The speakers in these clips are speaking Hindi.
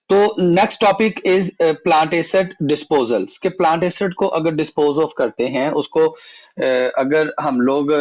तो next topic is plant asset disposals के प्लांट एसेट को अगर डिस्पोज ऑफ करते हैं उसको अगर हम लोग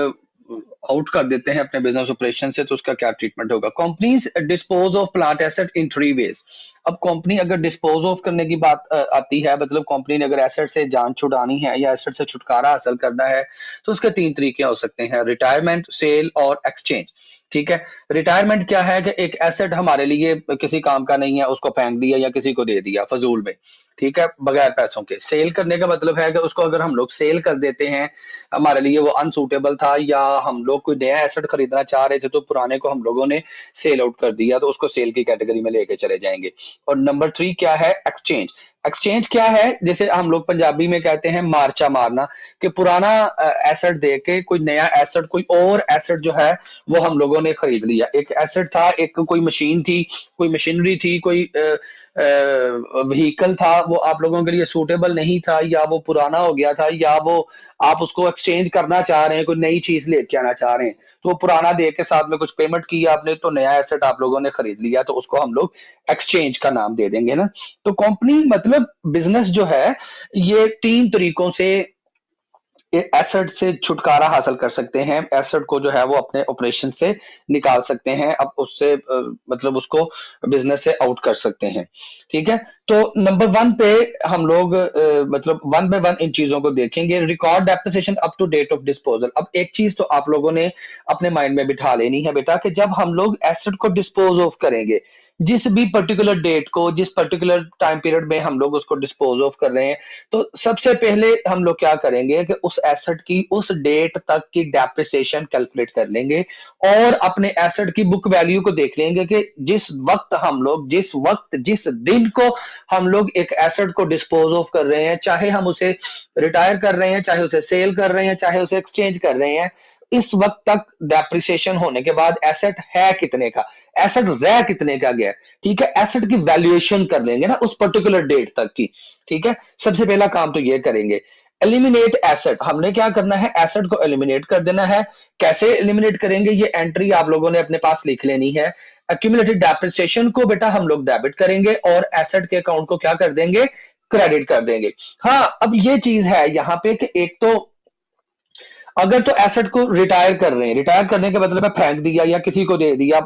आउट कर देते हैं अपने बिजनेस ऑपरेशन से तो उसका क्या ट्रीटमेंट होगा। Companies dispose of plant asset in three ways. अब कंपनी अगर डिस्पोज ऑफ करने की बात आती है, मतलब कंपनी ने अगर एसेट से जान छुड़ानी है या एसेट से छुटकारा हासिल करना है तो उसके तीन तरीके हो सकते हैं, रिटायरमेंट, सेल और एक्सचेंज। ठीक है। रिटायरमेंट क्या है कि एक एसेट हमारे लिए किसी काम का नहीं है, उसको फेंक दिया या किसी को दे दिया फजूल में, ठीक है, बगैर पैसों के। सेल करने का मतलब है कि उसको अगर हम लोग सेल कर देते हैं, हमारे लिए वो अनसूटेबल था या हम लोग कोई नया एसेट खरीदना चाह रहे थे तो पुराने को हम लोगों ने सेल आउट कर दिया, तो उसको सेल की कैटेगरी में लेके चले जाएंगे। और नंबर थ्री क्या है, एक्सचेंज। एक्सचेंज क्या है, जैसे हम लोग पंजाबी में कहते हैं मार्चा मारना, कि पुराना एसेट दे के कोई नया एसेट, कोई और एसेट जो है वो हम लोगों ने खरीद लिया। एक एसेट था, एक कोई मशीन थी, कोई मशीनरी थी, कोई व्हीकल था, वो आप लोगों के लिए सूटेबल नहीं था या वो पुराना हो गया था या वो आप उसको एक्सचेंज करना चाह रहे हैं, कोई नई चीज लेके आना चाह रहे हैं, तो वो पुराना दे के साथ में कुछ पेमेंट किया आपने तो नया एसेट आप लोगों ने खरीद लिया, तो उसको हम लोग एक्सचेंज का नाम दे देंगे ना। तो कंपनी मतलब बिजनेस जो है ये तीन तरीकों से एसेट से छुटकारा हासिल कर सकते हैं, एसेट को जो है वो अपने ऑपरेशन से निकाल सकते हैं, अब उससे मतलब उसको बिजनेस से आउट कर सकते हैं। ठीक है। तो नंबर वन पे हम लोग मतलब वन बाय वन इन चीजों को देखेंगे। Record depreciation up to date of disposal. अब एक चीज तो आप लोगों ने अपने माइंड में बिठा लेनी है बेटा कि जब हम लोग एसेट को डिस्पोज ऑफ करेंगे, जिस भी पर्टिकुलर डेट को, जिस पर्टिकुलर टाइम पीरियड में हम लोग उसको डिस्पोज ऑफ कर रहे हैं, तो सबसे पहले हम लोग क्या करेंगे कि उस एसेट की उस डेट तक की डेप्रिसिएशन कैलकुलेट कर लेंगे और अपने एसेट की बुक वैल्यू को देख लेंगे कि जिस वक्त हम लोग, जिस वक्त, जिस दिन को हम लोग एक एसेट को डिस्पोज ऑफ कर रहे हैं, चाहे हम उसे रिटायर कर रहे हैं, चाहे उसे सेल कर रहे हैं, चाहे उसे एक्सचेंज कर रहे हैं, इस वक्त तक डेप्रिसिएशन होने के बाद एसेट है कितने का, एसेट रह कितने का गया। ठीक है। एसेट की वैल्यूएशन कर लेंगे ना उस पर्टिकुलर डेट तक की। ठीक है। सबसे पहला काम तो ये करेंगे। Eliminate asset. हमने क्या करना है, एसेट को एलिमिनेट कर देना है। कैसे एलिमिनेट करेंगे, ये एंट्री आप लोगों ने अपने पास लिख लेनी है। एक्यूमुलेटेड डेप्रिसिएशन को बेटा हम लोग डेबिट करेंगे और एसेट के अकाउंट को क्या कर देंगे, क्रेडिट कर देंगे। हाँ, अब ये चीज है यहाँ पे कि एक तो अगर तो एसेट को रिटायर कर रहे हैं, रिटायर करने का मतलब है फेंक दिया या किसी को दे दिया,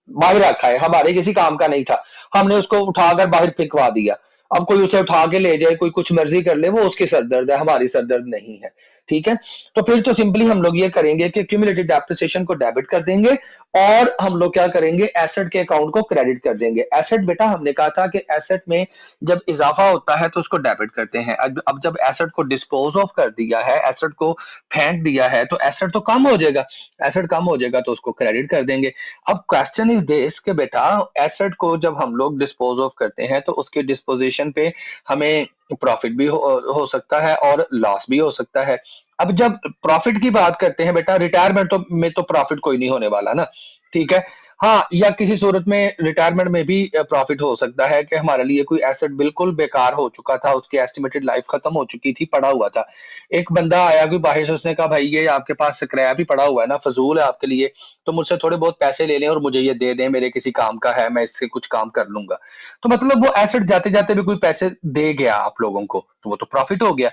बाहर रखा है, हमारे किसी काम का नहीं था, हमने उसको उठाकर बाहर फेंकवा दिया। अब कोई उसे उठा के ले जाए, कोई कुछ मर्जी कर ले, वो उसकी सरदर्द है, हमारी सरदर्द नहीं है। ठीक है। तो फिर तो सिंपली हम लोग ये करेंगे कि क्यूमुलेटिव डेप्रिसिएशन को डेबिट कर देंगे और हम लोग क्या करेंगे, एसेट के अकाउंट को क्रेडिट कर देंगे। एसेट बेटा हमने कहा था कि एसेट में जब इजाफा होता है तो उसको डेबिट करते हैं। अब जब एसेट को डिस्पोज ऑफ कर दिया है, एसेट को फेंक दिया है, तो एसेट तो कम हो जाएगा, एसेट कम हो जाएगा तो उसको क्रेडिट कर देंगे। अब क्वेश्चन इज दिस कि बेटा एसेट को जब हम लोग डिस्पोज ऑफ करते हैं तो उसके डिस्पोजिशन पे हमें प्रॉफिट भी हो सकता है और लॉस भी हो सकता है। अब जब प्रॉफिट की बात करते हैं बेटा, रिटायरमेंट तो में तो प्रॉफिट कोई नहीं होने वाला ना। ठीक है। हाँ, या किसी सूरत में रिटायरमेंट में भी प्रॉफिट हो सकता है कि हमारे लिए कोई एसेट बिल्कुल बेकार हो चुका था, उसकी एस्टिमेटेड लाइफ खत्म हो चुकी थी, पड़ा हुआ था, एक बंदा आया कोई बाहर से, उसने कहा भाई ये आपके पास स्क्रैप ही पड़ा हुआ है ना, फजूल है आपके लिए, तो मुझसे थोड़े बहुत पैसे ले लें और मुझे ये दे दें, मेरे किसी काम का है, मैं इससे कुछ काम कर लूंगा। तो मतलब वो एसेट जाते जाते भी कोई पैसे दे गया आप लोगों को, तो वो तो प्रॉफिट हो गया।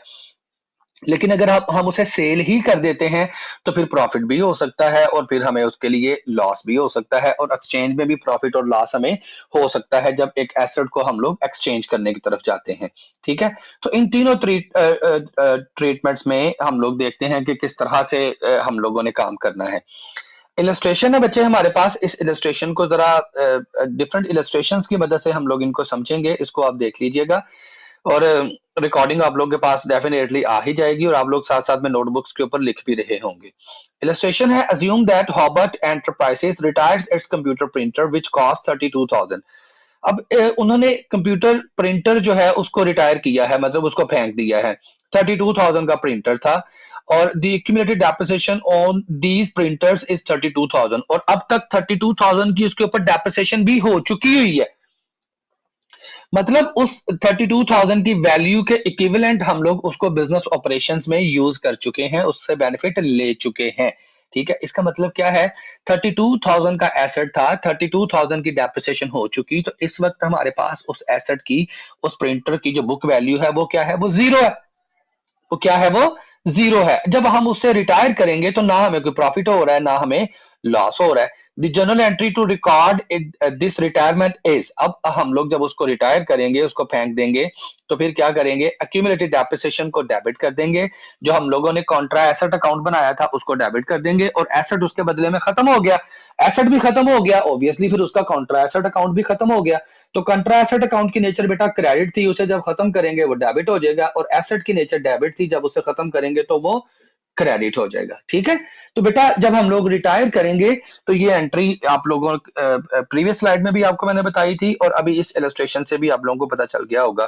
लेकिन अगर हम उसे सेल ही कर देते हैं तो फिर प्रॉफिट भी हो सकता है और फिर हमें उसके लिए लॉस भी हो सकता है, और एक्सचेंज में भी प्रॉफिट और लॉस हमें हो सकता है जब एक एसेट को हम लोग एक्सचेंज करने की तरफ जाते हैं। ठीक है। तो इन तीनों ट्रीटमेंट्स में हम लोग देखते हैं कि किस तरह से हम लोगों ने काम करना है। इलस्ट्रेशन है बच्चे हमारे पास, इस इलस्ट्रेशन को जरा डिफरेंट इलस्ट्रेशंस की मदद से हम लोग इनको समझेंगे, इसको आप देख लीजिएगा और रिकॉर्डिंग आप लोग के पास डेफिनेटली आ ही जाएगी और आप लोग साथ साथ में नोटबुक्स के ऊपर लिख भी रहे होंगे। इलस्ट्रेशन है, assume that Hobart enterprises retires it's computer printer which cost 32,000। अब उन्होंने कंप्यूटर प्रिंटर जो है उसको रिटायर किया है, मतलब उसको फेंक दिया है। 32,000 का प्रिंटर था और the accumulated depreciation on these printers is 32,000, और अब तक 32,000 की उसके ऊपर डेप्रिसिएशन भी हो चुकी हुई है। मतलब उस 32,000 की वैल्यू के इक्विवेलेंट हम लोग उसको बिजनेस ऑपरेशंस में यूज कर चुके हैं, उससे बेनिफिट ले चुके हैं। ठीक है, इसका मतलब क्या है, 32,000 का एसेट था, 32,000 की डेप्रिसिएशन हो चुकी, तो इस वक्त हमारे पास उस एसेट की, उस प्रिंटर की जो बुक वैल्यू है वो क्या है, वो जीरो है। वो क्या है, वो जीरो है। जब हम उससे रिटायर करेंगे तो ना हमें कोई प्रॉफिट हो रहा है ना हमें लॉस हो रहा है। The general entry to record this retirement is, अब हम लोग जब उसको रिटायर करेंगे, उसको फेंक देंगे, तो फिर क्या करेंगे, एक्यूमुलेटेड डेप्रिसिएशन को डेबिट कर देंगे। जो हम लोगों ने कॉन्ट्रा एसेट अकाउंट बनाया था उसको डेबिट कर देंगे, और एसेट उसके बदले में खत्म हो गया। एसेट भी खत्म हो गया, ऑब्वियसली फिर उसका कॉन्ट्रा एसेट अकाउंट भी खत्म हो गया। तो कंट्रा एसेट अकाउंट की नेचर बेटा क्रेडिट थी, उसे जब खत्म करेंगे वो डेबिट हो जाएगा, और एसेट की नेचर डेबिट थी, जब उसे खत्म करेंगे तो वो क्रेडिट हो जाएगा। ठीक है, तो बेटा जब हम लोग रिटायर करेंगे तो ये एंट्री आप लोगों प्रीवियस स्लाइड में भी आपको मैंने बताई थी, और अभी इस इलस्ट्रेशन से भी आप लोगों को पता चल गया होगा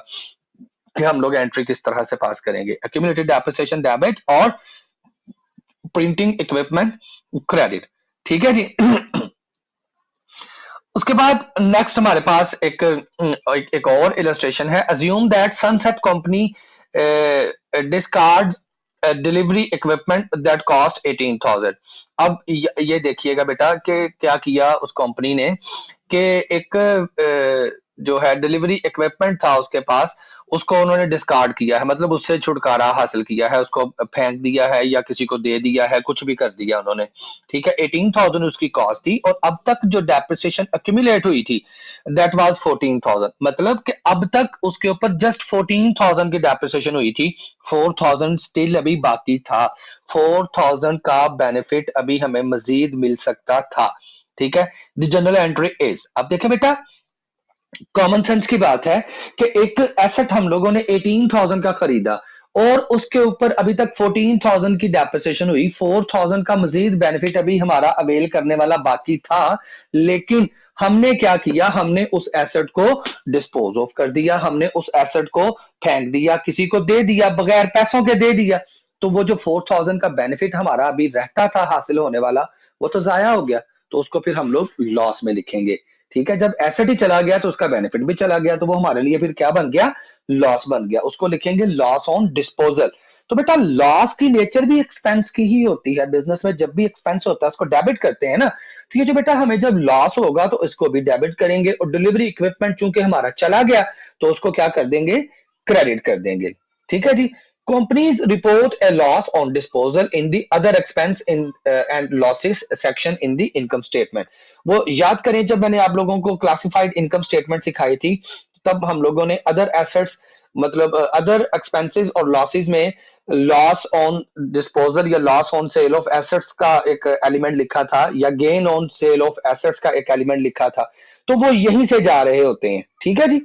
कि हम लोग एंट्री किस तरह से पास करेंगे, एक्यूमुलेटेड डेप्रिसिएशन डेबिट और प्रिंटिंग इक्विपमेंट क्रेडिट। ठीक है जी। उसके बाद नेक्स्ट हमारे पास एक और इलस्ट्रेशन है। Assume that sunset company discards delivery equipment that cost 18,000। अब ये देखिएगा बेटा कि क्या किया उस कंपनी ने कि एक जो है डिलीवरी इक्विपमेंट था उसके पास, उसको उन्होंने डिस्कार्ड किया है, मतलब उससे छुटकारा हासिल किया है, उसको फेंक दिया है या किसी को दे दिया है, कुछ भी कर दिया उन्होंने। ठीक है, 18,000 उसकी कॉस्ट थी, और अब तक जो डेप्रिसिएशन एक्यूमुलेट हुई थी दैट वाज 14,000, मतलब कि अब तक उसके ऊपर जस्ट 14,000 की डेप्रिसिएशन हुई थी, 4,000 स्टिल अभी बाकी था, 4,000 का बेनिफिट अभी हमें मजीद मिल सकता था। ठीक है, द जनरल एंट्री इज, अब देखें बेटा कॉमन सेंस की बात है कि एक एसेट हम लोगों ने 18,000 का खरीदा, और उसके ऊपर अभी तक 14,000 की डेप्रिसिएशन हुई, 4,000 का मजीद बेनिफिट अभी हमारा अवेल करने वाला बाकी था, लेकिन हमने क्या किया, हमने उस एसेट को डिस्पोज ऑफ कर दिया, हमने उस एसेट को फेंक दिया, किसी को दे दिया, बगैर पैसों के दे दिया। तो वो जो 4,000 का बेनिफिट हमारा अभी रहता था हासिल होने वाला, वो तो जाया हो गया, तो उसको फिर हम लोग लॉस में लिखेंगे। ठीक है, जब एसेट ही चला गया तो उसका बेनिफिट भी चला गया, तो वो हमारे लिए फिर क्या बन गया, लॉस बन गया, उसको लिखेंगे लॉस ऑन डिस्पोजल। तो बेटा लॉस की नेचर भी एक्सपेंस की ही होती है, बिजनेस में जब भी एक्सपेंस होता है उसको डेबिट करते हैं ना, तो ये जो बेटा हमें जब लॉस होगा तो इसको भी डेबिट करेंगे, और डिलीवरी इक्विपमेंट चूंकि हमारा चला गया तो उसको क्या कर देंगे, क्रेडिट कर देंगे। ठीक है जी। Companies report a loss on disposal in the other expense in and losses section in the income statement। वो याद करें जब मैंने आप लोगों को क्लासिफाइड इनकम स्टेटमेंट सिखाई थी, तब हम लोगों ने अदर एसेट्स मतलब अदर एक्सपेंसेस और लॉसेस में लॉस ऑन डिस्पोजल या loss on sale of assets का एक एलिमेंट लिखा था, या gain on sale of assets का एक एलिमेंट लिखा था, तो वो यहीं से जा रहे होते हैं। ठीक है जी।